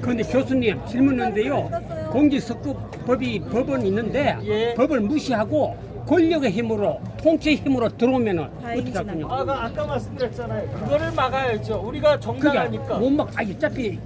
그런데 교수님 질문인데요. 공직선거법이 법은 있는데 예. 법을 무시하고 권력의 힘으로 통치의 힘으로 들어오면은 어떻게 할 거냐? 아까 말씀드렸잖아요. 그거를 막아야죠. 우리가 정당하니까. 못막 어차피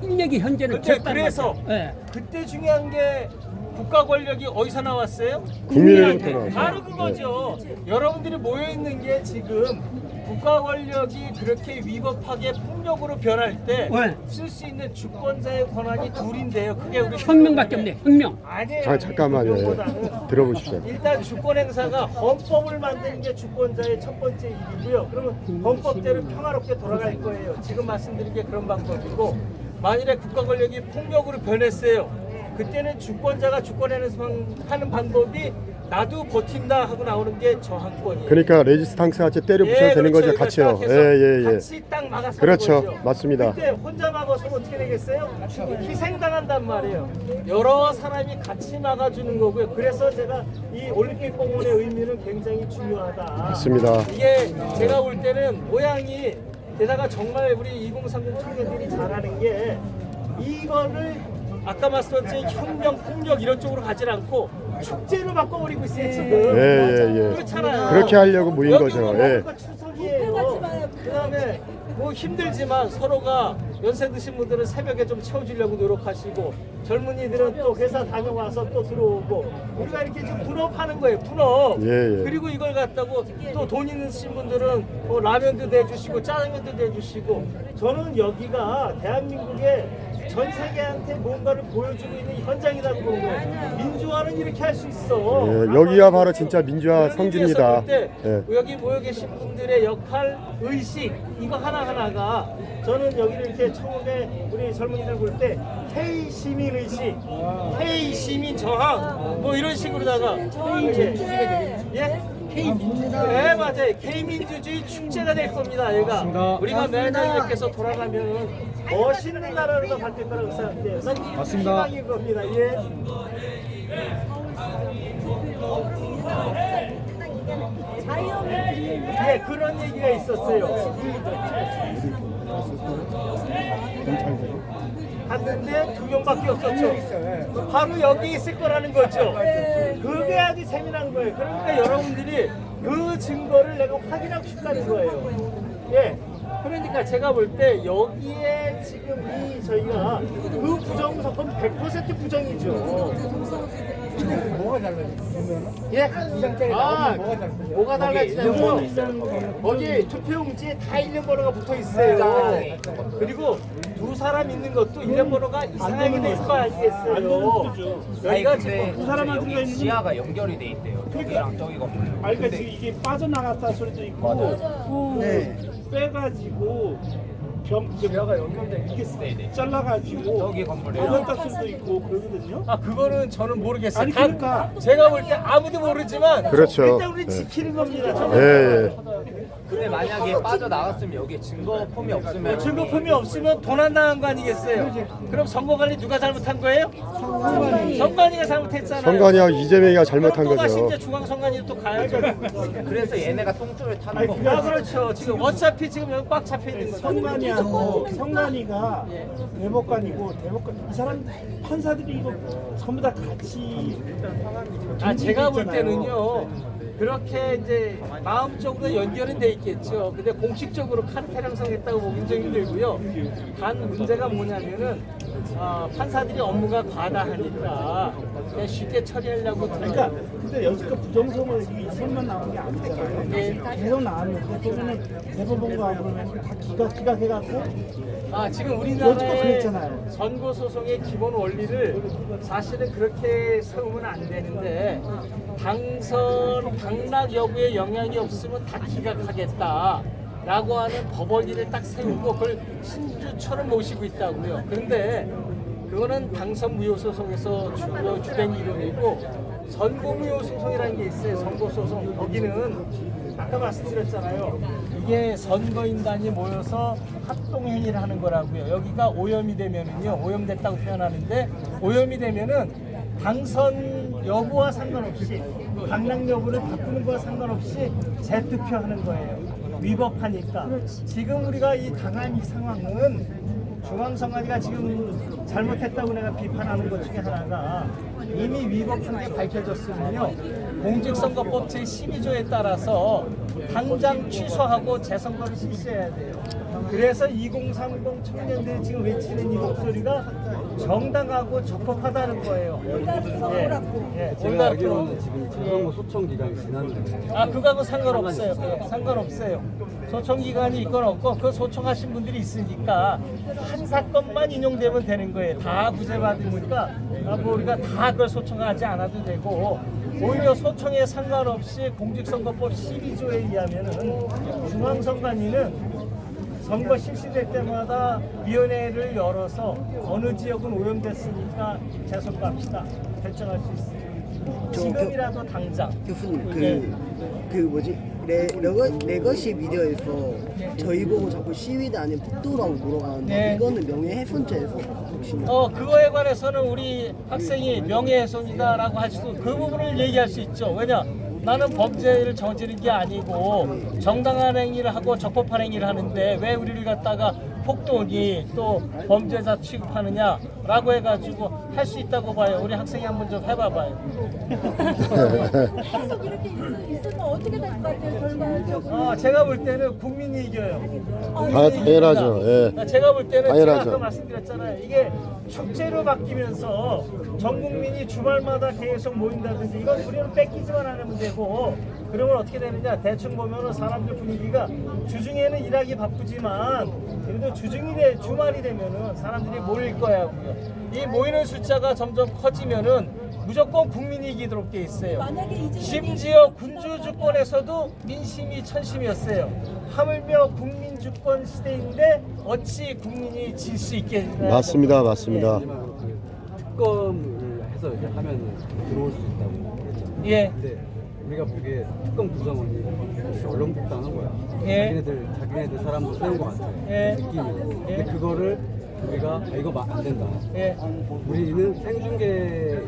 인력이 현재는 근데 적단 그래서 말이야. 예. 그때 중요한 게 국가 권력이 어디서 나왔어요? 국민으로부터 나왔어요. 바로 그거죠. 여러분들이 모여 있는 게 지금 국가 권력이 그렇게 위법하게 폭력으로 변할 때 네. 쓸 수 있는 주권자의 권한이 둘인데요. 그게 우리 혁명밖에 없네. 혁명. 아니에요. 잠깐만요. 그것보다는 들어보십시오. 일단 주권 행사가 헌법을 만드는 게 주권자의 첫 번째 일이고요. 그러면 헌법대로 평화롭게 돌아갈 거예요. 지금 말씀드린 게 그런 방법이고, 만일에 국가 권력이 폭력으로 변했어요. 그때는 주권자가 주권 행사하는 방법이 나도 버틴다 하고 나오는 게 저항권이에요. 그러니까 레지스탕스 같이 때려 부셔도 되는 거죠, 같이요. 그래서 예. 같이 딱 막아서 그렇죠. 거죠. 맞습니다. 그때 혼자 막아서는 어떻게 되겠어요? 희생당한단 말이에요. 여러 사람이 같이 막아주는 거고요. 그래서 제가 이 올림픽 공원의 의미는 굉장히 중요하다. 맞습니다. 이게 제가 볼 때는 모양이 게다가 정말 우리 2030 청년들이 잘하는 게 이거를 아까 말씀드린 혁명, 폭력 이런 쪽으로 가지 않고 축제로 바꿔버리고 있어요 지금. 예. 그렇잖아요. 그렇게 하려고 모인 여기 거죠. 보면 예. 추석이에요. 그다음에 뭐 힘들지만 서로가 연세 드신 분들은 새벽에 좀 채워주려고 노력하시고, 젊은이들은 또 회사 다녀와서 또 들어오고, 우리가 이렇게 좀 분업하는 거예요. 분업. 예. 그리고 이걸 갖다고 또 돈 있으신 분들은 뭐 라면도 내주시고 짜장면도 내주시고. 저는 여기가 대한민국의 전 세계한테 뭔가를 보여주고 있는 현장이라고 보는 거예요. 민주화는 이렇게 할 수 있어. 예, 여기가 바로 진짜 민주화 그런 성지입니다. 의미에서 볼 때 예. 여기 모여 계신 분들의 역할, 의식 이거 하나하나가 저는 여기를 이렇게 처음에 우리 젊은이들 볼 때 K 시민 의식, K 시민 저항 뭐 이런 식으로다가 예? K 민주주의. 네 맞아요. K 민주주의 축제가 될 겁니다. 얘가 우리가 매달 이렇게 해서 돌아가면 멋있는 나라로 바뀔 거라고 생각해요. 맞습니다. 희망인 겁니다. 예. 예, 그런 얘기가 있었어요. 갔는데 2명밖에 없었죠. 바로 여기 있을 거라는 거죠. 그게 아주 재미난 거예요. 그러니까 여러분들이 그 증거를 내가 확인하고 싶다는 거예요. 예. 그러니까 제가 볼 때 여기에 지금 이 저희가 그 부정선거는 100% 부정이죠. 뭐가 달라요? 예? 뭐가 달라지냐면 거기 투표용지에 다 일련번호가 붙어 있어요. 그리고 두 사람 있는 것도 일련번호가 이상하게 돼 있을 거 아니겠어요? 여기가 지금 두 사람한테 들어가 있는 지하가 연결이 돼 있대요. 여기랑 저기 건물. 그러니까 지금 이게 빠져나갔다 소리도 있고 빼가지고 지하가 연결돼 이게 잘라가지고 저기 건물이요. 빠졌다 소리도 있고 그러거든요. 아 그거는 저는 모르겠어요. 아니, 그러니까. 제가 볼 때 아무도 모르지만 그렇죠. 일단 우리 예. 지키는 겁니다. 예. 근데 만약에 빠져나갔으면 여기에 증거 폼이 없으면 증거품이 없으면 도난당한 거 아니겠어요? 그럼 선거관리 누가 잘못한 거예요? 선관위가 잘못했잖아요. 선관위하고 이재명이가 잘못한 그럼 또 다시 거죠. 이제 중앙선관위 또 가야죠. 그래서 얘네가 통수를 타는 아니, 거고. 아 그렇죠. 지금 어차피 지금 여기 꽉 잡혀 있는 거죠. 성관이하고 성관이가 대법관이고 대법관 이 사람 판사들이 이거 전부 다 같이 아 제가 볼 때는요. 그렇게 이제 마음적으로 연결은 돼 있겠죠. 근데 공식적으로 카르텔 형성했다고 보기 좀 힘들고요. 단 문제가 뭐냐면은 판사들이 업무가 과다하니까 그냥 쉽게 처리하려고 그러니까 근데 여지껏 부정선거 이것만 나온 게 아니잖아요. 계속 나왔는데 보면은 대법원과 그러면 다 기각해갖고 지금 여지껏 우리나라의 그랬잖아요. 선거 소송의 기본 원리를 사실은 그렇게 세우면 안 되는데 당선 당락 여부에 영향이 없으면 다 기각하겠다라고 하는 법원리를 딱 세우고 그걸 신주처럼 모시고 있다고요. 그런데 그거는 당선 무효 소송에서 주된 이름이고 선고 무효 소송이라는 게 있어요. 선거 소송 거기는 아까 말씀드렸잖아요. 이게 선거인단이 모여서 합동행위를 하는 거라고요. 여기가 오염이 되면은요, 오염됐다고 표현하는데 오염이 되면은 당선 여부와 상관없이 당락 여부를 바꾸는 거와 상관없이 재투표하는 거예요. 위법하니까. 지금 우리가 이 당한 이 상황은 중앙선관위가 지금 잘못했다고 내가 비판하는 것 중에 하나가 이미 위법한 게 밝혀졌으면요 공직선거법 제12조에 따라서 당장 취소하고 재선거를 실시해야 돼요. 그래서 2030 청년들이 지금 외치는 이 목소리가 정당하고 적법하다는 거예요. 예, 제가 알기로는 지금 재선거 소청 기간이 지났는데 그거하고 상관없어요. 상관없어요. 소청 기간이 있건 없고 그 소청하신 분들이 있으니까 한 사건만 인용되면 되는 거예요. 다 구제받으니까 뭐 우리가 다 그걸 소청하지 않아도 되고 오히려 소청에 상관없이 공직선거법 12조에 의하면은 중앙선관위는 선거 실시될 때마다 위원회를 열어서 어느 지역은 오염됐으니까 재선거합시다 결정할 수 있어요. 지금이라도 당장. 교수님 그 뭐지 레거시 미디어에서 저희 보고 자꾸 시위대 아닌 폭도라고 물어가는데 네. 이거는 명예훼손죄에서 혹시 그거에 관해서는 우리 학생이 명예훼손이다라고 할 수도 그 부분을 얘기할 수 있죠. 왜냐? 나는 범죄를 저지른 게 아니고 정당한 행위를 하고 적법한 행위를 하는데 왜 우리를 갖다가 폭도니 또 범죄자 취급하느냐라고 해가지고 할 수 있다고 봐요. 우리 학생이 한번 좀 해봐봐요. 계속 이렇게 있으면 어떻게 될 것 같아요? 결과적으로. 제가 볼 때는 국민이 이겨요. 당연하죠. 예. 제가 볼 때는 제가 당연하죠. 아까 말씀드렸잖아요. 이게 축제로 바뀌면서 전 국민이 주말마다 계속 모인다든지 이건 우리는 뺏기지만 않으면 되고 그러면 어떻게 되느냐 대충 보면은 사람들 분위기가 주중에는 일하기 바쁘지만 그래도 주말이 되면은 사람들이 모일 거야. 이 모이는 숫자가 점점 커지면은 무조건 국민이 이기도록 돼 있어요. 만약에 이재명이 심지어 군주 주권에서도 민심이 천심이었어요. 하물며 국민 주권 시대인데 어찌 국민이 질 수 있겠냐. 맞습니다, 맞습니다. 특검을 해서 이제 하면 들어올 수 있다고 그랬잖아요. 예. 근데 우리가 보기에 특검 구성원이 얼렁뚱땅한 거야. 예. 자기네들 사람도 세운 것 같아. 예. 느낌이. 예. 근데 그거를 우리가 이거 안 된다. 예. 우리는 생중계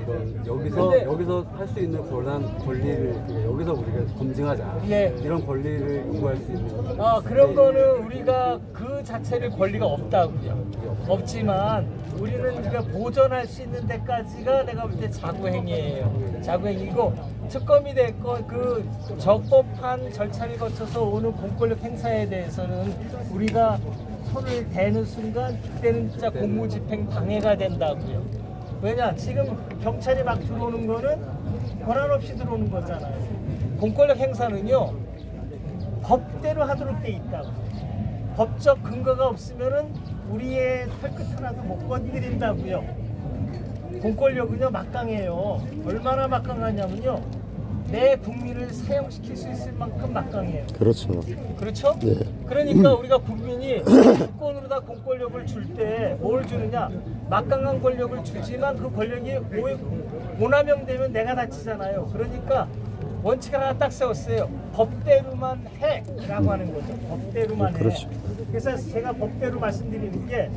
이런 여기서 할 수 있는 권리를 여기서 우리가 검증하자. 예. 이런 권리를 요구할 수 있는. 그런 거는 우리가 그 자체를 권리가 없다고요. 없지만 우리는 우리가 보존할 수 있는 데까지가 내가 볼 때 자구행위예요. 자구행위고 특검이 됐건 그 적법한 절차를 거쳐서 오는 공권력 행사에 대해서는 우리가 손을 대는 순간 그때는 진짜 공무집행 방해가 된다고요. 왜냐? 지금 경찰이 막 들어오는 거는 권한 없이 들어오는 거잖아요. 공권력 행사는요 법대로 하도록 돼 있다고. 법적 근거가 없으면은 우리의 털끝 하나도 못 건드린다고요. 공권력은요 막강해요. 얼마나 막강하냐면요 내 국민을 사용시킬 수 있을 만큼 막강해요. 그렇죠. 그렇죠? 네. 그러니까 우리가 국민이 주권으로 다 공권력을 줄 때 뭘 주느냐? 막강한 권력을 주지만 그 권력이 오남용되면 내가 다치잖아요. 그러니까 원칙 하나 딱 세웠어요. 법대로만 해라고 하는 거죠. 법대로만 해. 그렇죠. 그래서 제가 법대로 말씀드리는 게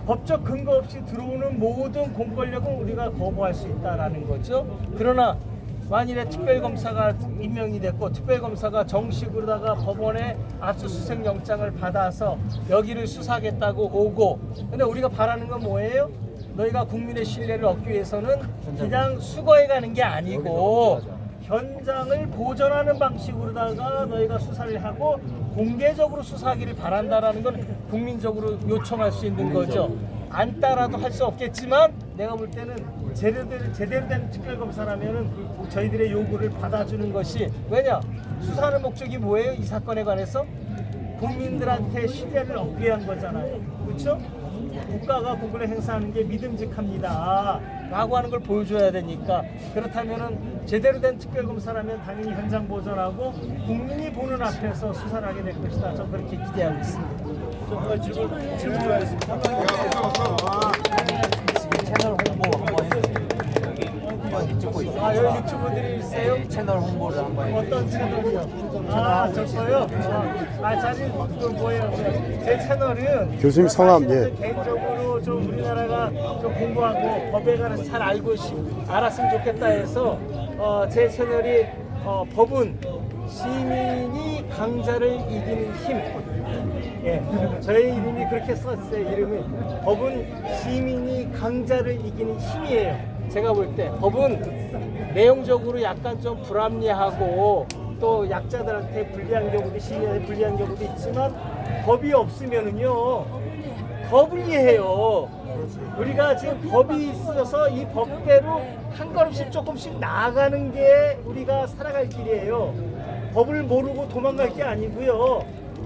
법적 근거 없이 들어오는 모든 공권력은 우리가 거부할 수 있다라는 거죠. 그러나 만일에 특별검사가 임명이 됐고 특별검사가 정식으로다가 법원에 압수수색 영장을 받아서 여기를 수사하겠다고 오고 근데 우리가 바라는 건 뭐예요? 너희가 국민의 신뢰를 얻기 위해서는 그냥 수거해 가는 게 아니고 현장을 보존하는 방식으로다가 너희가 수사를 하고 공개적으로 수사하기를 바란다라는 건 국민적으로 요청할 수 있는 거죠. 안 따라도 할 수 없겠지만 내가 볼 때는 제대로 된 특별검사라면은 저희들의 요구를 받아주는 것이 왜냐? 수사하는 목적이 뭐예요? 이 사건에 관해서 국민들한테 신뢰를 얻기 위한 거잖아요. 그렇죠? 국가가 공권력 행사하는 게 믿음직합니다 라고 하는 걸 보여줘야 되니까 그렇다면은 제대로 된 특별검사라면 당연히 현장 보존하고 국민이 보는 앞에서 수사를 하게 될 것이다. 저는 그렇게 기대하고 있습니다. 질문하겠습니다. 채널 홍보 한번 해주세요. 여기 유튜브들이 있어요? 채널 홍보를 한번 어떤 채널이요? 저거요? 사실 그 뭐예요? 제 채널은 교수님 성함, 사실은 예. 개인적으로 좀 우리나라가 좀 공부하고 법에 관해서 잘 알았으면 좋겠다 해서 제 채널이 법은 시민이 강자를 이기는 힘 예, 저의 이름이 그렇게 썼어요. 이름이 법은 시민이 강자를 이기는 힘이에요. 제가 볼 때 법은 내용적으로 약간 좀 불합리하고 또 약자들한테 불리한 경우도 시민한테 불리한 경우도 있지만 법이 없으면은요 더 불리해요. 우리가 지금 법이 있어서 이 법대로 한 걸음씩 조금씩 나아가는 게 우리가 살아갈 길이에요. 법을 모르고 도망갈 게 아니고요.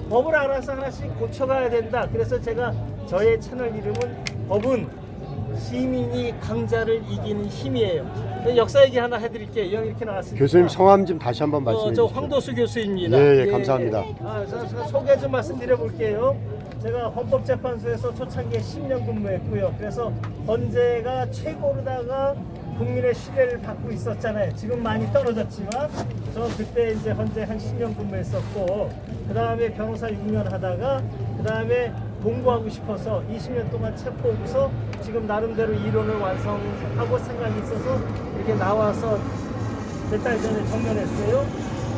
법을 알아서 하나씩 고쳐가야 된다. 그래서 제가 저의 채널 이름은 법은 시민이 강자를 이기는 힘이에요. 역사 얘기 하나 해드릴게요. 이렇게 나왔습니다. 교수님 성함 좀 다시 한번 말씀해 저 주시죠. 황도수 교수입니다. 예, 감사합니다. 제가 소개 좀 말씀드려 볼게요. 제가 헌법재판소에서 초창기에 10년 근무했고요. 그래서 헌재가 최고로다가 국민의 신뢰를 받고 있었잖아요. 지금 많이 떨어졌지만 저 그때 이제 헌재 한 10년 근무했었고 그 다음에 변호사 6년 하다가 그 다음에 공부하고 싶어서 20년 동안 책 보고서 지금 나름대로 이론을 완성하고 생각이 있어서 이렇게 나와서 몇 달 전에 정년했어요.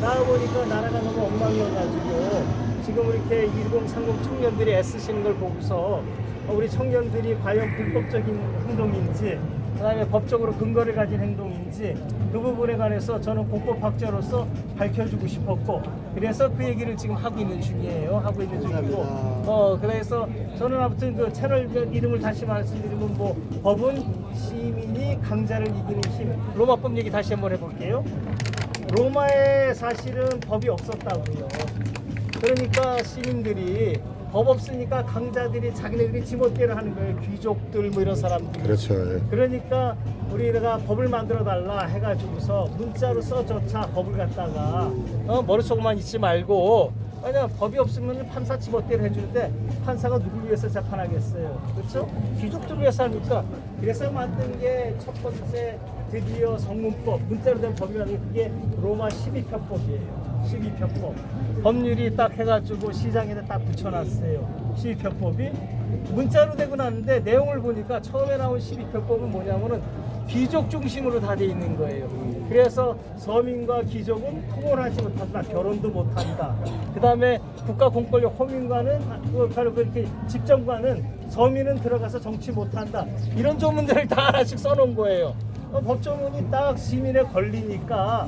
나와보니까 나라가 너무 엉망이어가지고 지금 이렇게 2030 청년들이 애쓰시는 걸 보고서 우리 청년들이 과연 불법적인 행동인지 그 다음에 법적으로 근거를 가진 행동인지 그 부분에 관해서 저는 공법학자로서 밝혀주고 싶었고 그래서 그 얘기를 지금 하고 있는 중이에요. 하고 있는 중이고 그래서 저는 아무튼 그 채널 이름을 다시 말씀드리면 뭐 법은 시민이 강자를 이기는 힘 로마법 얘기 다시 한번 해볼게요. 로마에 사실은 법이 없었다고요. 그러니까 시민들이 법 없으니까 강자들이 자기네들이 지멋대로 하는 거예요. 귀족들 뭐 이런 사람들. 그렇죠. 예. 그러니까 우리가 법을 만들어 달라 해가지고서 문자로 써줘차 법을 갖다가 머릿속만 있지 말고 왜냐 법이 없으면 판사 지멋대로 해주는데 판사가 누굴 위해서 재판하겠어요. 그렇죠? 귀족들을 위해서 하니까 그래서 만든 게 첫 번째 드디어 성문법 문자로 된 법이라는 게 그게 로마 12편법이에요. 12편법 법률이 딱 해가지고 시장에다 딱 붙여놨어요. 12편법이 문자로 되고 나는데 내용을 보니까 처음에 나온 12편법은 뭐냐면은 귀족 중심으로 다 돼 있는 거예요. 그래서 서민과 귀족은 통혼하지 못한다, 결혼도 못한다. 그 다음에 국가 공권력 호민과는 그렇게 집정과는 서민은 들어가서 정치 못한다. 이런 조문들을 다 하나씩 써놓은 거예요. 법조문이 딱 시민에 걸리니까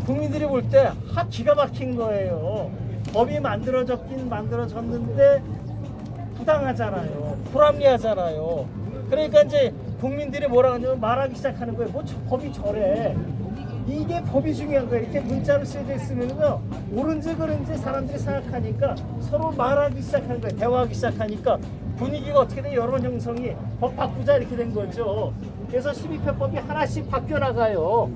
국민들이 볼 때 기가 막힌 거예요. 법이 만들어졌긴 만들어졌는데 부당하잖아요. 불합리하잖아요. 그러니까 이제 국민들이 뭐라 하냐면 말하기 시작하는 거예요. 뭐 법이 저래. 이게 법이 중요한 거예요. 이렇게 문자로 쓰여져 있으면요 옳은지 그른지 사람들이 생각하니까 서로 말하기 시작하는 거예요. 대화하기 시작하니까 분위기가 어떻게 돼? 여론 형성이 법 바꾸자 이렇게 된 거죠. 그래서 12편법이 하나씩 바뀌어나가요.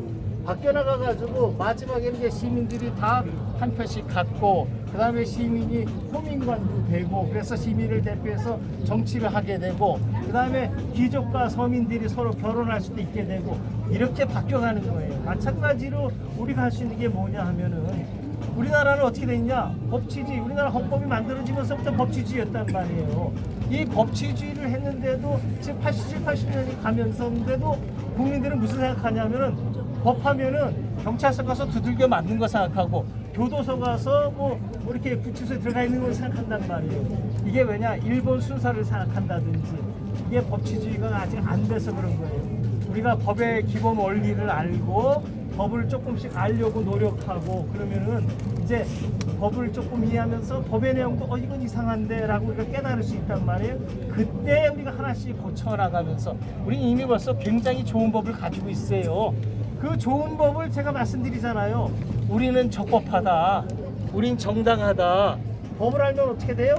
바뀌어나가가지고 마지막에는 이제 시민들이 다 한 표씩 갖고 그 다음에 시민이 호민관도 되고 그래서 시민을 대표해서 정치를 하게 되고 그 다음에 귀족과 서민들이 서로 결혼할 수도 있게 되고 이렇게 바뀌어가는 거예요. 마찬가지로 우리가 할 수 있는 게 뭐냐 하면은 우리나라는 어떻게 됐냐? 법치주의. 우리나라 헌법이 만들어지면서부터 법치주의였단 말이에요. 이 법치주의를 했는데도 지금 87, 80년이 가면서인데도 국민들은 무슨 생각하냐면은 법하면은 경찰서 가서 두들겨 맞는 거 생각하고 교도소 가서 뭐 이렇게 구치소에 들어가 있는 걸 생각한단 말이에요. 이게 왜냐? 일본 순사를 생각한다든지 이게 법치주의가 아직 안 돼서 그런 거예요. 우리가 법의 기본 원리를 알고 법을 조금씩 알려고 노력하고 그러면은 이제 법을 조금 이해하면서 법의 내용도 이건 이상한데 라고 우리가 깨달을 수 있단 말이에요. 그때 우리가 하나씩 고쳐나가면서 우리 이미 벌써 굉장히 좋은 법을 가지고 있어요. 그 좋은 법을 제가 말씀드리잖아요. 우리는 적법하다. 우린 정당하다. 법을 알면 어떻게 돼요?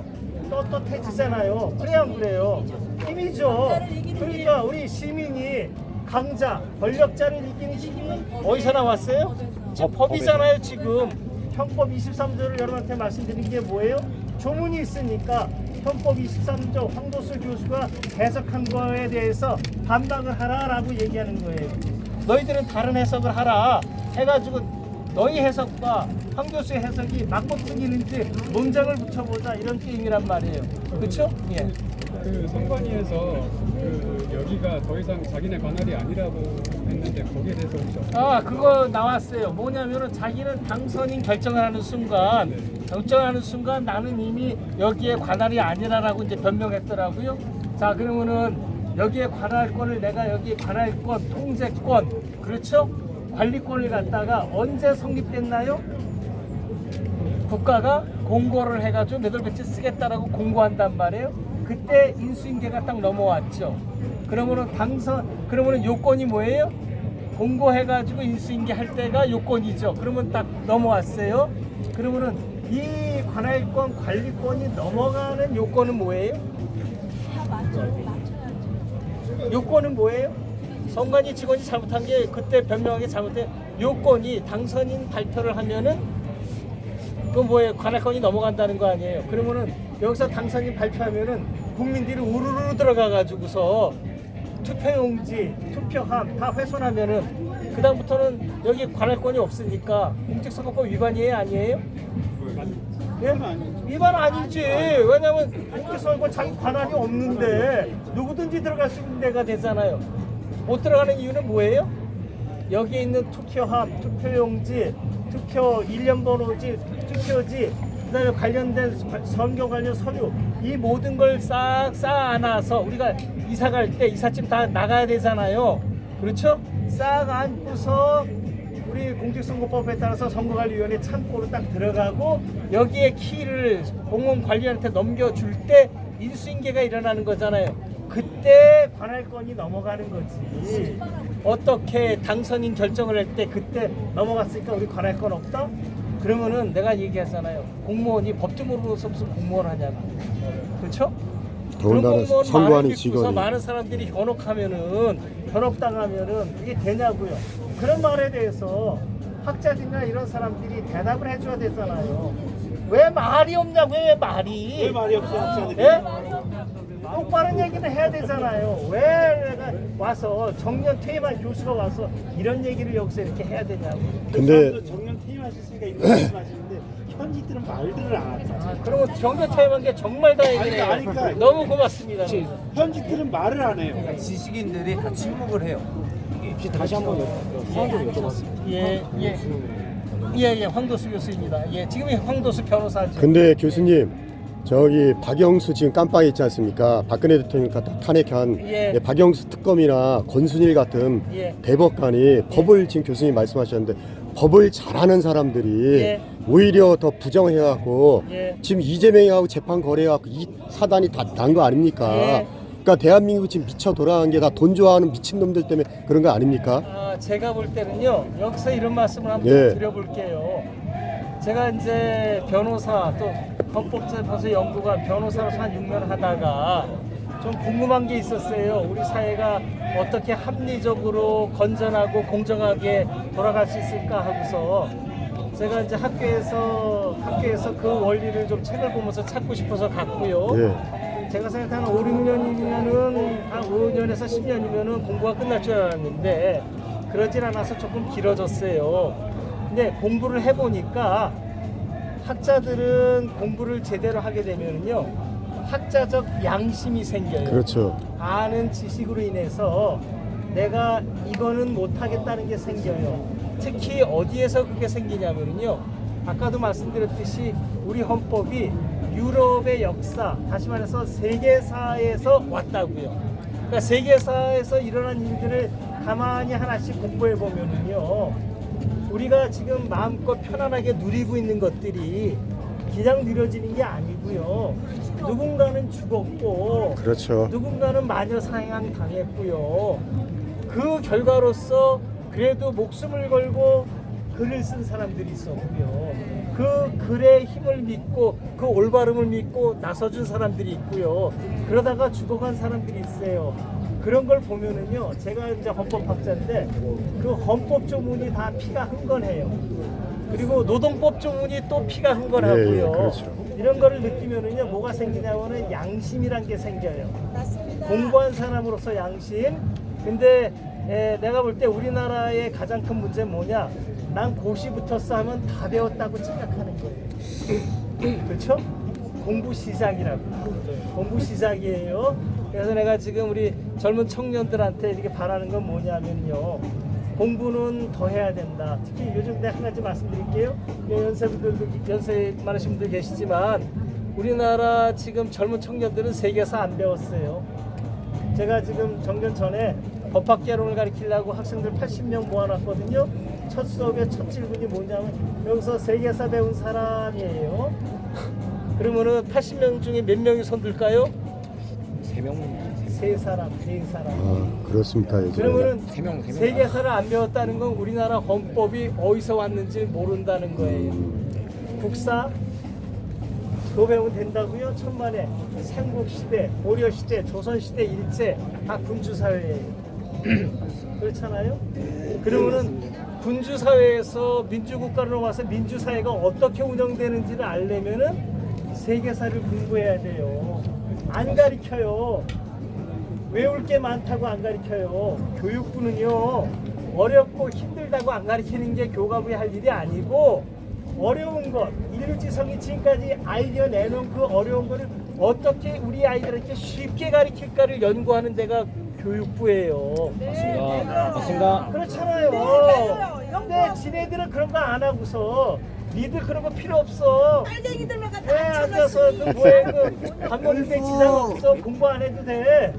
떳떳해지잖아요. 그래야 안 그래요? 힘이죠. 그러니까 우리 시민이 강자, 권력자를 이기는 힘이 어디서 나왔어요? 저 법이잖아요. 지금 형법 23조를 여러분한테 말씀드린 게 뭐예요? 조문이 있으니까 형법 23조 황도수 교수가 해석한 거에 대해서 반박을 하라라고 얘기하는 거예요. 너희들은 다른 해석을 하라 해가지고 너희 해석과 황 교수의 해석이 맞고 틀리는지 논쟁을 붙여보자 이런 게임이란 말이에요. 그렇죠? 예. 그 선관위에서 그 여기가 더 이상 자기네 관할이 아니라고 했는데 거기에 대해서 혹시 그거 나왔어요. 뭐냐면은 자기는 당선인 결정을 하는 순간, 나는 이미 여기에 관할이 아니라라고 이제 변명했더라고요. 자, 그러면은 여기에 관할권을 내가 여기 관할권, 통제권, 그렇죠? 관리권을 갖다가 언제 성립됐나요? 국가가 공고를 해가지고 몇 월 며칠 쓰겠다라고 공고한단 말이에요. 그때 인수인계가 딱 넘어왔죠. 그러면은 요건이 뭐예요? 공고해가지고 인수인계 할 때가 요건이죠. 그러면 딱 넘어왔어요. 그러면은 이 관할권, 관리권이 넘어가는 요건은 뭐예요? 요건은 뭐예요? 선관위 직원이 잘못한 게 그때 변명하게 잘못된 요건이 당선인 발표를 하면은 그 뭐예요? 관할권이 넘어간다는 거 아니에요? 그러면은 여기서 당선인 발표하면은 국민들이 우르르 들어가가지고서 투표용지, 투표함 다 훼손하면은 그 다음부터는 여기 관할권이 없으니까 공직선거법 위반이에요, 아니에요? 예? 위반 아니지. 왜냐면 공직선거법 자기 관할이 없는데 누구든지 들어갈 수 있는 데가 되잖아요. 못 들어가는 이유는 뭐예요? 여기에 있는 투표함, 투표용지, 투표 일련 번호지, 투표지, 그다음에 관련된 선거 관련 서류 이 모든 걸 싹 안아서 우리가 이사 갈 때 이삿짐 다 나가야 되잖아요. 그렇죠? 싹 안고서 우리 공직선거법에 따라서 선거관리위원회 창고로 딱 들어가고 여기에 키를 공무원관리원한테 넘겨줄 때 인수인계가 일어나는 거잖아요. 그때 관할권이 넘어가는 거지. 어떻게 당선인 결정을 할 때 그때 넘어갔으니까 우리 관할권 없다? 그러면은 내가 얘기하잖아요. 공무원이 법도 모르고서 무슨 공무원 하냐고. 그렇죠? 더군다나 선관위 직원이 많은 사람들이 현혹당하면은 이게 되냐고요. 그런 말에 대해서 학자들이나 이런 사람들이 대답을 해줘야 되잖아요. 왜 말이 없냐고. 왜 말이 없어 학자들이? 예? 똑바른 얘기는 해야 되잖아요. 왜 내가 와서 정년 퇴임한 교수가 와서 이런 얘기를 여기서 이렇게 해야 되냐고. 근데 정년 퇴임하셨으니까 이런 말씀하시는데 현직들은 말들을 안 하죠. 그러면 정년 퇴임한 게 정말 다행이네요. 그러니까. 너무 고맙습니다. 현직들은 말을 안 해요. 지식인들이 다 침묵을 해요. 다시 한번 예, 황도수 교수입니다. 예, 지금 황도수 변호사죠. 근데 교수님 저기 박영수 지금 깜빵에 있지 않습니까? 박근혜 대통령 갖다 탄핵한 예. 박영수 특검이나 권순일 같은 예. 대법관이 법을 지금 교수님 말씀하셨는데 법을 잘하는 사람들이 예. 오히려 더 부정해갖고 예. 지금 이재명하고 재판 거래해갖고 이 사단이 다 난 거 아닙니까? 예. 그러니까 대한민국 지금 미쳐 돌아간 게 다 돈 좋아하는 미친놈들 때문에 그런 거 아닙니까? 제가 볼 때는요 여기서 이런 말씀을 한번 예. 드려볼게요. 제가 이제 변호사 또 헌법재판소 연구관 변호사로서 한 6년 하다가 좀 궁금한 게 있었어요. 우리 사회가 어떻게 합리적으로 건전하고 공정하게 돌아갈 수 있을까 하고서 제가 이제 학교에서 그 원리를 좀 책을 보면서 찾고 싶어서 갔고요. 예. 제가 생각하는 5, 6년이면은 한 5년에서 10년이면은 공부가 끝날 줄 알았는데 그러진 않아서 조금 길어졌어요. 근데 공부를 해보니까 학자들은 공부를 제대로 하게 되면요 학자적 양심이 생겨요. 그렇죠. 아는 지식으로 인해서 내가 이거는 못하겠다는 게 생겨요. 특히 어디에서 그게 생기냐면요 아까도 말씀드렸듯이 우리 헌법이 유럽의 역사, 다시 말해서 세계사에서 왔다고요. 그러니까 세계사에서 일어난 일들을 가만히 하나씩 공부해 보면은요 우리가 지금 마음껏 편안하게 누리고 있는 것들이 그냥 누려지는 게 아니고요. 누군가는 죽었고, 그렇죠. 누군가는 마녀 사냥 당했고요. 그 결과로서 그래도 목숨을 걸고 글을 쓴 사람들이 있었고요. 그 글의 힘을 믿고 그 올바름을 믿고 나서준 사람들이 있고요. 그러다가 죽어간 사람들이 있어요. 그런 걸 보면은요, 제가 이제 헌법학자인데 그 헌법 조문이 다 피가 흥건해요. 그리고 노동법 조문이 또 피가 흥건하고요. 예, 그렇죠. 이런 거를 느끼면은요, 뭐가 생기냐면은 양심이란 게 생겨요. 맞습니다. 공부한 사람으로서 양심. 근데 내가 볼 때 우리나라의 가장 큰 문제는 뭐냐? 난 고시 붙었어 하면 다 배웠다고 착각하는 거예요. 그렇죠? 공부 시작이라고. 공부 시작이에요. 그래서 내가 지금 우리 젊은 청년들한테 이렇게 바라는 건 뭐냐면요. 공부는 더 해야 된다. 특히 요즘 내가 한 가지 말씀드릴게요. 연세 많으신 분들 계시지만 우리나라 지금 젊은 청년들은 세계사 안 배웠어요. 제가 지금 정년 전에 법학개론을 가르치려고 학생들 80명 모아놨거든요. 첫 수업의 첫 질문이 뭐냐면 여기서 세계사 배운 사람이에요. 그러면은 80명 중에 몇 명이 손들까요? 3사람. 아, 그렇습니까? 요즘. 그러면은 세계사를 안 배웠다는 건 우리나라 헌법이 어디서 왔는지 모른다는 거예요. 국사 그거 배우면 된다고요? 천만에 삼국시대, 고려시대, 조선시대 일제 다 군주사회예요. 그렇잖아요? 그러면은 군주사회에서 민주국가로 와서 민주사회가 어떻게 운영되는지를 알려면은 세계사를 공부해야 돼요. 안 가르쳐요. 외울 게 많다고 안 가르쳐요. 교육부는요 어렵고 힘들다고 안 가르치는 게 교과부에 할 일이 아니고 어려운 것, 인류지성이 지금까지 아이디어 내놓은 그 어려운 거를 어떻게 우리 아이들에게 쉽게 가르칠까를 연구하는 데가 교육부예요. 맞습니다. 그렇잖아요. 근데 지네들은 그런 거 안 하고서 니들 그런 거 필요 없어. 빨갱이들만 왜 갖다 앉아서 그 뭐해 밥 먹을 때 지장 없어. 공부 안 해도 돼.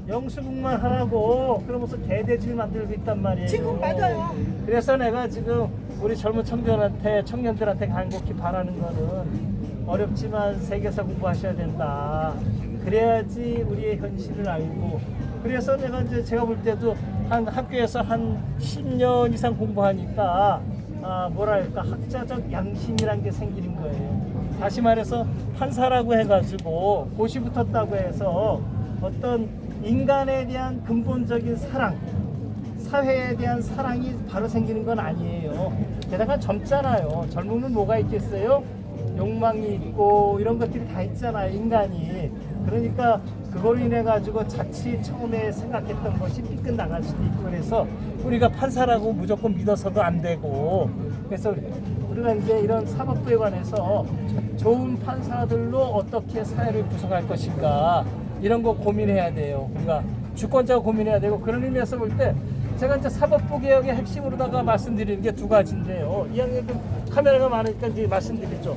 영수국만 하라고 그러면서 개돼지를 만들고 있단 말이에요. 지금 맞아요. 그래서 내가 지금 우리 젊은 청년들한테 간곡히 바라는 거는 어렵지만 세계사 공부하셔야 된다. 그래야지 우리의 현실을 알고. 그래서 내가 이제 제가 볼 때도 한 학교에서 한 10년 이상 공부하니까 뭐랄까 학자적 양심이란 게 생기는 거예요. 다시 말해서 판사라고 해가지고 고시 붙었다고 해서 어떤 인간에 대한 근본적인 사랑, 사회에 대한 사랑이 바로 생기는 건 아니에요. 게다가 젊잖아요. 젊으면 뭐가 있겠어요? 욕망이 있고 이런 것들이 다 있잖아요, 인간이. 그러니까 그걸로 인해 가지고 자칫 처음에 생각했던 것이 삐끗나갈 수도 있고, 그래서 우리가 판사라고 무조건 믿어서도 안 되고, 그래서 우리가 이제 이런 사법부에 관해서 좋은 판사들로 어떻게 사회를 구성할 것인가 이런 거 고민해야 돼요. 우리가 주권자가 고민해야 되고, 그런 의미에서 볼 때 제가 이제 사법부 개혁의 핵심으로다가 말씀드리는 게 두 가지인데요. 이왕에 카메라가 많으니까 이제 말씀드리죠.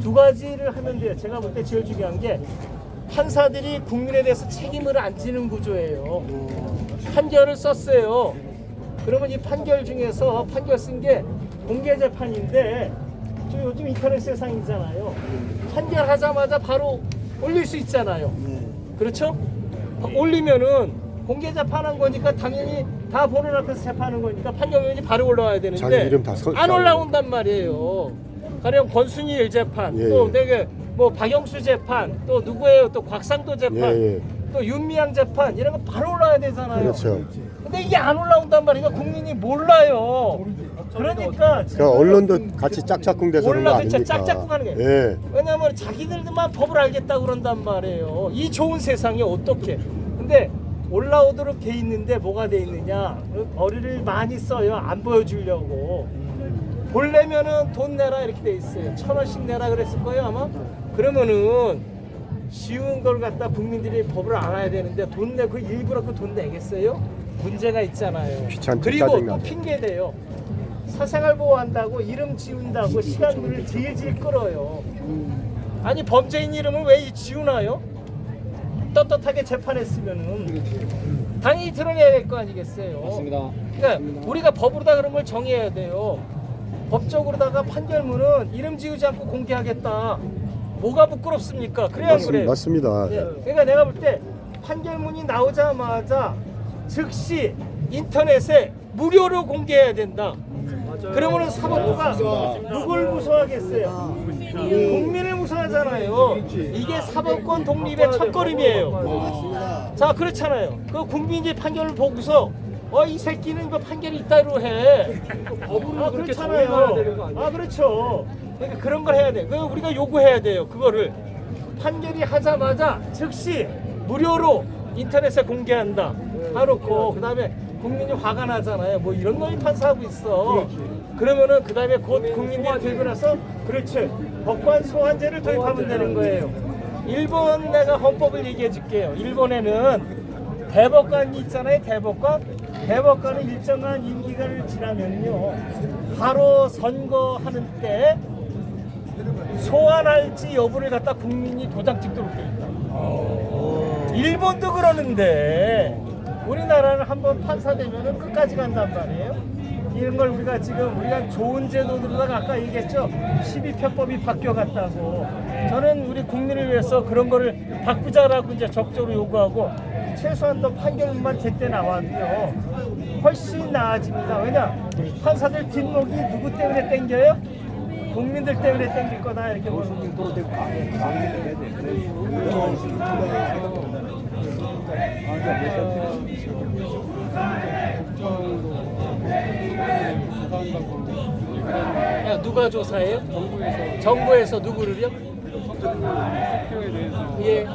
두 가지를 하면 돼요. 제가 볼 때 제일 중요한 게 판사들이 국민에 대해서 책임을 안 지는 구조예요. 판결을 썼어요. 그러면 이 판결 중에서 판결 쓴 게 공개 재판인데, 저 요즘 인터넷 세상이잖아요. 판결하자마자 바로 올릴 수 있잖아요. 그렇죠? 올리면은 공개 재판한 거니까 당연히 다 보는 앞에서 재판한 거니까 판결문이 바로 올라와야 자기 되는데 이름 다 안 올라온단 말이에요. 가령 권순일 재판, 예, 또 예. 내게 뭐 박영수 재판, 또 누구예요? 또 곽상도 재판, 예, 예. 또 윤미향 재판 이런 거 바로 올라와야 되잖아요. 그렇죠. 근데 이게 안 올라온단 말이에요. 국민이 몰라요. 그러니까 그러니까 언론도 같이 짝짝꿍돼서 그런 거 그렇죠. 아닙니까? 짝짝꿍하는 거예요. 예. 왜냐하면 자기들만 법을 알겠다고 그런단 말이에요. 이 좋은 세상에 어떻게? 근데 올라오도록 돼 있는데 뭐가 돼 있느냐? 어리를 많이 써요. 안 보여주려고. 보려면은 돈 내라 이렇게 돼 있어요. 1,000원씩 내라 그랬을 거예요 아마. 그러면은 쉬운 걸 갖다 국민들이 법을 알아야 되는데 돈 내고 일부러 그 돈 내겠어요? 문제가 있잖아요. 귀찮고 그리고 또 짜증나죠. 핑계대요. 사생활 보호한다고 이름 지운다고 시간을 질질 끌어요. 아니 범죄인 이름을 왜 지우나요? 떳떳하게 재판했으면은 당연히 드러내야 될 거 아니겠어요. 맞습니다. 그러니까 우리가 법으로다 그런 걸 정해야 돼요. 법적으로다가 판결문은 이름 지우지 않고 공개하겠다. 뭐가 부끄럽습니까? 그래야 안 그래요? 맞습니다. 예. 그러니까 내가 볼 때 판결문이 나오자마자 즉시 인터넷에 무료로 공개해야 된다. 그러면은 사법부가 누굴 무서워하겠어요? 국민을 무서워하잖아요. 이게 사법권 독립의 첫걸음이에요. 자, 그렇잖아요. 그 국민이 판결을 보고서 이 새끼는 이거 판결이 있다로 해. 그렇잖아요. 그렇죠. 그러니까 그런 걸 해야 돼. 그 우리가 요구해야 돼요. 그거를 판결이 하자마자 즉시 무료로 인터넷에 공개한다. 하놓고 그다음에 국민이 화가 나잖아요. 뭐 이런 놈이 판사하고 있어. 그러면은 그 다음에 곧 국민들이 들고 나서 그렇지 법관 소환제를 도입하면 되는 거예요. 일본 내가 헌법을 얘기해 줄게요. 일본에는 대법관이 있잖아요. 대법관은 일정한 임기간을 지나면요 바로 선거하는 때 소환할지 여부를 갖다 국민이 도장 찍도록 돼 있다. 일본도 그러는데 우리나라는 한번 판사되면은 끝까지 간단 말이에요. 이런 걸 우리가 좋은 제도들로다가 아까 얘기했죠. 12편법이 바뀌어갔다고. 저는 우리 국민을 위해서 그런 거를 바꾸자라고 이제 적극적으로 요구하고 최소한 더 판결문만 제때 나와도요 훨씬 나아집니다. 왜냐 판사들 뒷목이 누구 때문에 땡겨요? 국민들 때문에 땡길 거다 이렇게 보시면 야, 누가 조사해요? 정부에서 누구를요? 예.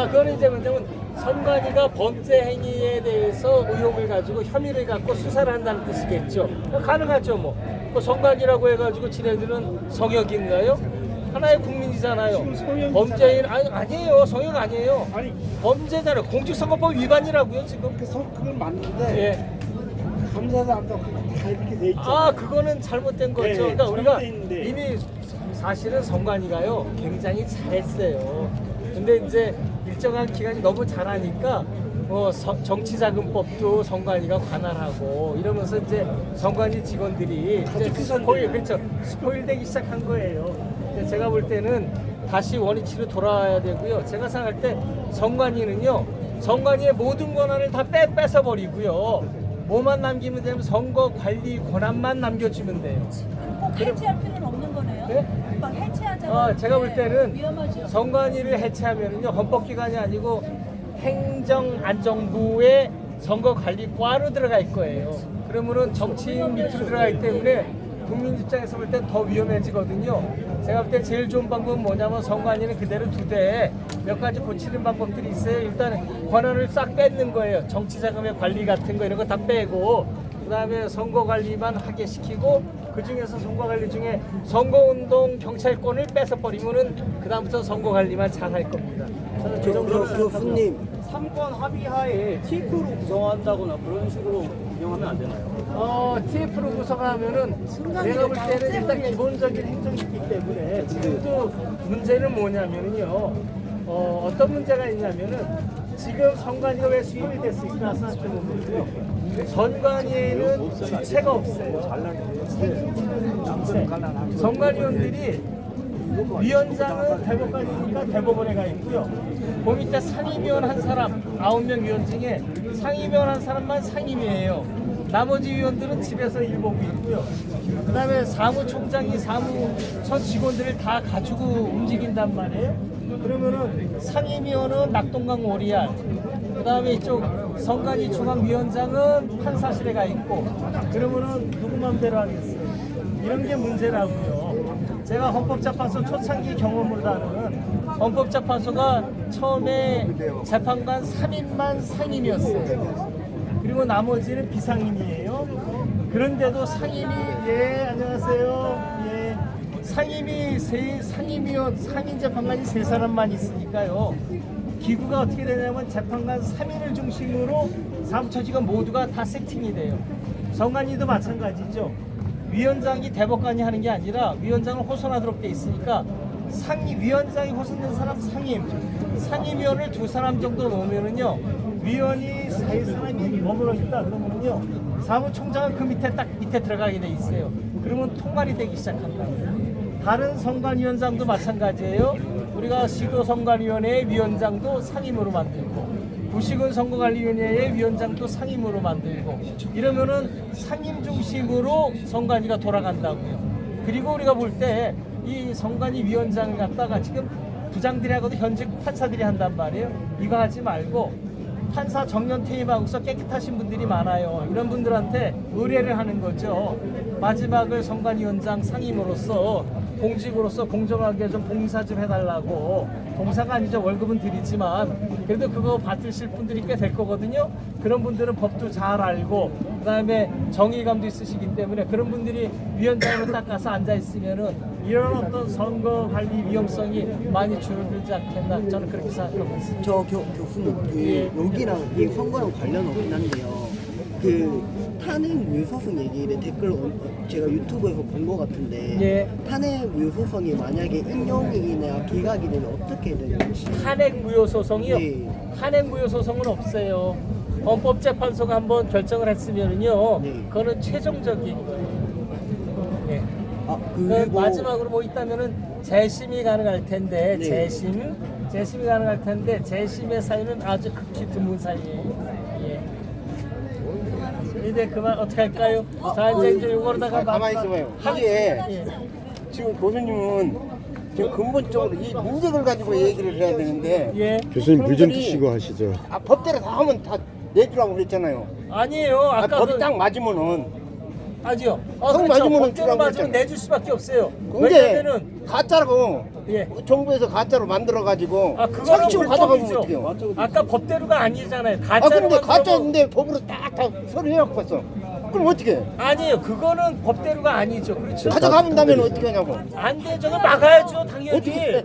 그거는 이제 뭐냐면 선관위가 범죄 행위에 대해서 의혹을 가지고 혐의를 갖고 수사를 한다는 뜻이겠죠. 가능하죠 뭐. 선관위라고 해가지고 지네들은 성역인가요? 하나의 국민이잖아요. 범죄인 아니에요. 성역 아니에요. 범죄잖아요. 공직선거법 위반이라고요 지금. 그건 맞는데 예. 감사도 안 받고 다 이렇게 돼 있죠. 그거는 잘못된 거죠. 네, 그러니까 우리가 잘못돼 있는데. 이미 사실은 선관위가요 굉장히 잘했어요. 근데 이제 일정한 기간이 너무 잘하니까 정치자금법도 선관위가 관할하고 이러면서 이제 선관위 직원들이 이제 스포일되기 시작한 거예요. 근데 제가 볼 때는 다시 원위치로 돌아와야 되고요. 제가 생각할 때 선관위의 모든 권한을 다 뺏어버리고요. 뭐만 남기면 되면 선거 관리 권한만 남겨주면 돼요. 꼭 해체할 필요는 없는 거네요. 네? 막 해체하자고. 제가 볼 때는 위험하죠. 선관위를 해체하면은요 헌법기관이 아니고 행정안정부의 선거관리과로 들어갈 거예요. 그러면은 정치인 밑으로 들어가기 때문에 국민 입장에서 볼 땐 더 위험해지거든요. 제가 볼 때 제일 좋은 방법은 뭐냐면 선관위는 그대로 두되 몇 가지 고치는 방법들이 있어요. 일단 권한을 싹 뺏는 거예요. 정치자금의 관리 같은 거 이런 거 다 빼고 그 다음에 선거관리만 하게 시키고 그 중에서 선거관리 중에 선거운동 경찰권을 뺏어버리면은 그 다음부터 선거관리만 잘 할 겁니다. 저는 그 정도로 교수님 3권 합의하에 TF로 구성한다거나 그런 식으로 운영하면 안 되나요? TF로 구성하면은 내가 볼 때는 일단 기본적인 행정이 있기 때문에 지금도 문제는 뭐냐면은요 어떤 문제가 있냐면은 지금 선관위가 왜 수립이 됐을까 생각해보면요 선관위에는 주체가 없어요. 선관위원들이 위원장은 대법관이니까 대법원에 가 있고요. 그 밑에 상임위원 한 사람 9명 위원 중에 상임위원 한 사람만 상임위예요. 나머지 위원들은 집에서 일 보고 있고요. 그 다음에 사무총장이 사무처 직원들을 다 가지고 움직인단 말이에요. 그러면은 상임위원은 낙동강 오리알, 그 다음에 이쪽 선관위 중앙위원장은 판사실에 가 있고, 그러면은 누구 맘대로 하겠어요. 이런 게 문제라고요. 제가 헌법재판소 초창기 경험을 다루는 헌법재판소가 처음에 재판관 3인만 상임이었어요. 그리고 나머지는 비상임이에요. 그런데도 상임이 안녕하세요. 상임위원 상임 재판관이 3사람만 있으니까요. 기구가 어떻게 되냐면 재판관 3인을 중심으로 사무처 직원 모두가 다 세팅이 돼요. 선관위도 마찬가지죠. 위원장이 대법관이 하는 게 아니라 위원장을 호선하도록 돼 있으니까 위원장이 호선된 사람 상임위원을 2사람 정도 놓으면은요 위원이 4사람이 머물러 있다 그러면은요 사무총장은 그 밑에 들어가게 돼 있어요. 그러면 통관이 되기 시작한다. 다른 선관위원장도 마찬가지예요. 우리가 시도선관위원회의 위원장도 상임으로 만들고 부시군 선거관리위원회의 위원장도 상임으로 만들고 이러면은 상임 중심으로 선관위가 돌아간다고요. 그리고 우리가 볼 때 이 선관위 위원장을 갖다가 지금 부장들이 하고도 현직 판사들이 한단 말이에요. 이거 하지 말고 판사 정년 퇴임하고서 깨끗하신 분들이 많아요. 이런 분들한테 의뢰를 하는 거죠. 마지막을 선관위원장 상임으로서 공직으로서 공정하게 좀 봉사 좀 해달라고, 봉사가 아니죠, 월급은 드리지만 그래도 그거 받으실 분들이 꽤 될 거거든요. 그런 분들은 법도 잘 알고 그다음에 정의감도 있으시기 때문에 그런 분들이 위원장으로 딱 가서 앉아 있으면은 이런 어떤 선거 관리 위험성이 많이 줄어들지 않겠나, 저는 그렇게 생각하고 있습니다. 저 교수님 그 여기랑 이 선거랑 관련 없긴 한데요. 그 탄핵 무효소송 얘기를 댓글로 제가 유튜브에서 본 것 같은데 예. 탄핵 무효소송이 만약에 인용이나 기각이 되면 어떻게 되는지. 탄핵 무효 소송이요? 네. 탄핵 무효 소송은 없어요. 헌법재판소가 한번 결정을 했으면은요, 네. 그거는 최종적인. 예. 아 그 그리고 마지막으로 뭐 있다면은 재심이 가능할 텐데, 네. 재심이 가능할 텐데 재심의 사유는 아주 극히 드문 사유예요. 예. 이제 그만 어떻게 할까요? 자 이제 이거로다가 가만히 있어봐요. 이게 지금 교수님은 지금 근본적으로 이 문제를 가지고 얘기를 해야 되는데 예. 교수님 물 좀 그분들이 드시고 하시죠. 법대로 다 하면 다 내주라고 그랬잖아요. 아니에요. 아까 법이 그, 딱 맞으면은. 아니요. 성 그렇죠. 맞으면은 법대로 주라고 맞으면 그랬잖아요. 내줄 수밖에 없어요. 근데 왜냐면은 가짜라고 예. 정부에서 가짜로 만들어가지고 아 그거는 설치고 가져가면 불법이죠. 어떡해요? 아까 법대로가 아니잖아요. 아 가짜로 근데 만들어서- 가짜인데 법으로 딱 서류해갖고 왔어. 그럼 어떻게 해? 아니에요. 그거는 법대로가 아니죠. 그렇죠? 가져가본다면 어떻게 하냐고. 안 되죠. 그거 막아야죠. 당연히. 어떻게 해?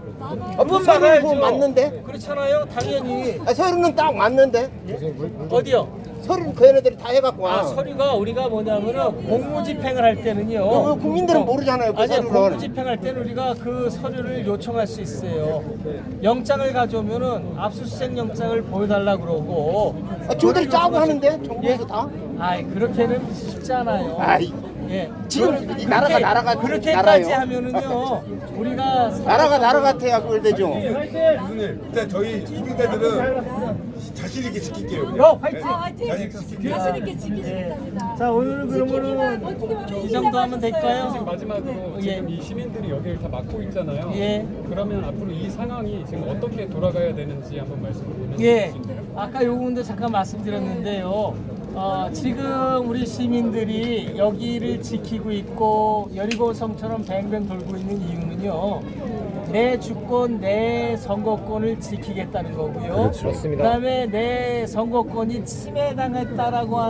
그건 서류는 막아야죠. 그거 맞는데? 그렇잖아요. 당연히. 아, 서류는 딱 맞는데? 어디요? 서류는 그 얘네들이 다 해갖고 와. 아 서류가 우리가 뭐냐면은 공무집행을 할 때는요. 그거 국민들은 모르잖아요, 그 아니요, 서류를. 공무집행할 때는 우리가 그 서류를 요청할 수 있어요. 영장을 가져오면은 압수수색 영장을 보여달라 그러고. 아, 저들이 그거를 짜고 요청할 하는데 수- 정부에서 예? 다? 아이 그렇게는 쉽지 않아요. 아이, 예. 지금 이 나라가 나라가 그렇게까지 나라예요. 하면은요. 우리가 나라 같아야 그걸 되죠. 교수님, 일단 저희 수비대들은 자신 있게 지킬게요. 화이팅! 자신 있게 지키시겠답니다. 자 오늘은 그러면은 어떻게 보면 이 정도 하면 될까요? 지금 마지막으로 예. 지금 이 시민들이 여기를 다 막고 있잖아요. 예. 그러면 앞으로 이 상황이 지금 어떻게 돌아가야 되는지 한번 말씀해 주시면 예, 좋겠네요. 아까 요 부분도 잠깐 말씀드렸는데요. 지금 우리 시민들이 여기를 지키고 있고 여리고성처럼 뱅뱅 돌고 있는 이유는요. 내 주권, 내 선거권을 지키겠다는 거고요. 그렇죠. 그다음에 내 선거권이 침해당했다라고